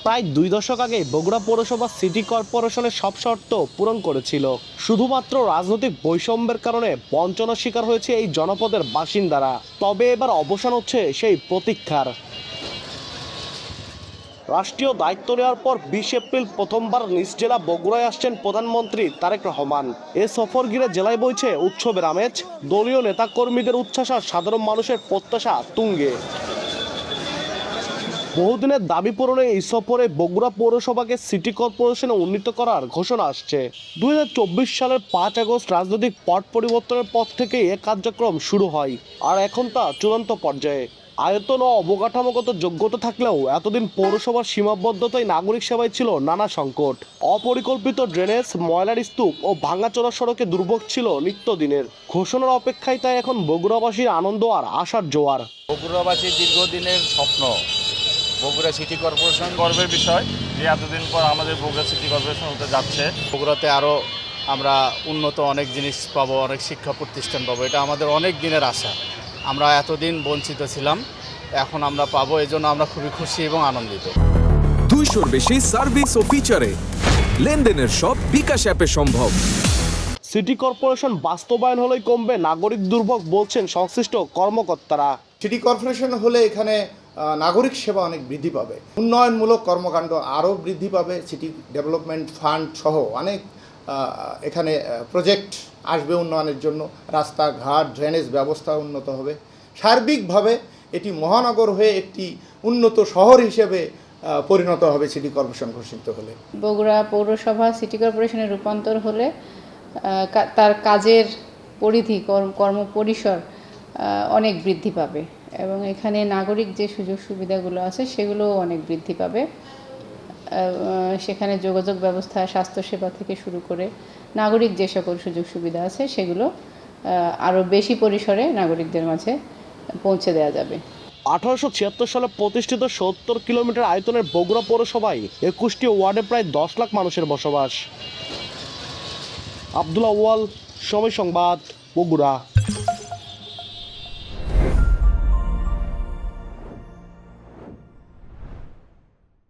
প্রায় 2 দশক আগে বগুড়া পৌরসভা সিটি কর্পোরেশনের সব শর্ত পূরণ করেছিল। শুধুমাত্র রাজনৈতিক বৈষম্যের কারণে বঞ্চনার শিকার হয়েছে এই জনপদের বাসিন্দারা। তবে এবার অবসান হচ্ছে সেই প্রতীক্ষার। রাষ্ট্রীয় দায়িত্ব নেওয়ার পর 20 এপ্রিল প্রথমবার নিজ জেলা বগুড়ায় আসছেন প্রধানমন্ত্রী তারেক রহমান। এ সফর ঘিরে জেলায় বইছে উৎসবের আমেজ। দলীয় নেতাকর্মীদের উচ্ছ্বাস আর সাধারণ মানুষের প্রত্যাশা তুঙ্গে। বহুদিনের দাবি পূরণে এই সফরে বগুড়া পৌরসভাকে সিটি কর্পোরেশনে উন্নীত করার ঘোষণা আসছে। 2024 সালের 5 আগস্ট রাজনৈতিক পট পরিবর্তনের পর থেকে এ কার্যক্রম শুরু হয়, আর এখন তা চূড়ান্ত পর্যায়ে। আয়তন ও অবকাঠামোগত যোগ্যতা থাকলেও এতদিন পৌরসভার সীমাবদ্ধতায় নাগরিক সেবায় ছিল নানা সংকট। অপরিকল্পিত ড্রেনেজ, ময়লার স্তূপ ও ভাঙাচোরা সড়কে দুর্ভোগ ছিল নিত্যদিনের। ঘোষণার অপেক্ষায় তাই এখন বগুড়াবাসীর আনন্দ আর আশার জোয়ার। বগুড়াবাসীর দীর্ঘদিনের স্বপ্ন বগুড়া সিটি কর্পোরেশন। গর্বের বিষয় যে এতদিন পর আমাদের বগুড়া সিটি কর্পোরেশন হতে যাচ্ছে। বগুড়াতে আরও আমরা উন্নত অনেক জিনিস পাবো, অনেক শিক্ষা প্রতিষ্ঠান পাবো, এটা আমাদের অনেক দিনের আশা। আমরা এতদিন বঞ্চিত ছিলাম, এখন আমরা পাবো, এই জন্য আমরা খুবই খুশি এবং আনন্দিত। 200-র বেশি সার্ভিস ও ফিচারে লেনদেনের সব বিকাশ অ্যাপে সম্ভব। সিটি কর্পোরেশন বাস্তবায়ন হলেই কমবে নাগরিক দুর্ভোগ বলছেন সংশ্লিষ্ট কর্মকর্তারা। সিটি কর্পোরেশন হলে এখানে নাগরিক সেবা অনেক বৃদ্ধি পাবে, উন্নয়নমূলক কর্মকাণ্ড আরও বৃদ্ধি পাবে। সিটি ডেভেলপমেন্ট ফান্ড সহ অনেক এখানে প্রজেক্ট আসবে উন্নয়নের জন্য। রাস্তাঘাট, ড্রেনেজ ব্যবস্থা উন্নত হবে। সার্বিকভাবে এটি মহানগর হয়ে একটি উন্নত শহর হিসেবে পরিণত হবে সিটি কর্পোরেশন ঘোষিত হলে। বগুড়া পৌরসভা সিটি কর্পোরেশনের রূপান্তর হলে তার কাজের পরিধি, কর্মপরিসর অনেক বৃদ্ধি পাবে এবং এখানে নাগরিক যে সুযোগ সুবিধাগুলো আছে সেগুলোও অনেক বৃদ্ধি পাবে। সেখানে যোগাযোগ ব্যবস্থা, স্বাস্থ্যসেবা থেকে শুরু করে নাগরিক যে সকল সুযোগ সুবিধা আছে সেগুলো আরও বেশি পরিসরে নাগরিকদের মাঝে পৌঁছে দেওয়া যাবে। 1876 সালে প্রতিষ্ঠিত 70 কিলোমিটার আয়তনের বগুড়া পৌরসভায় 21টি ওয়ার্ডে প্রায় 10 লাখ মানুষের বসবাস। আব্দুল আউয়াল, সময় সংবাদ, বগুড়া।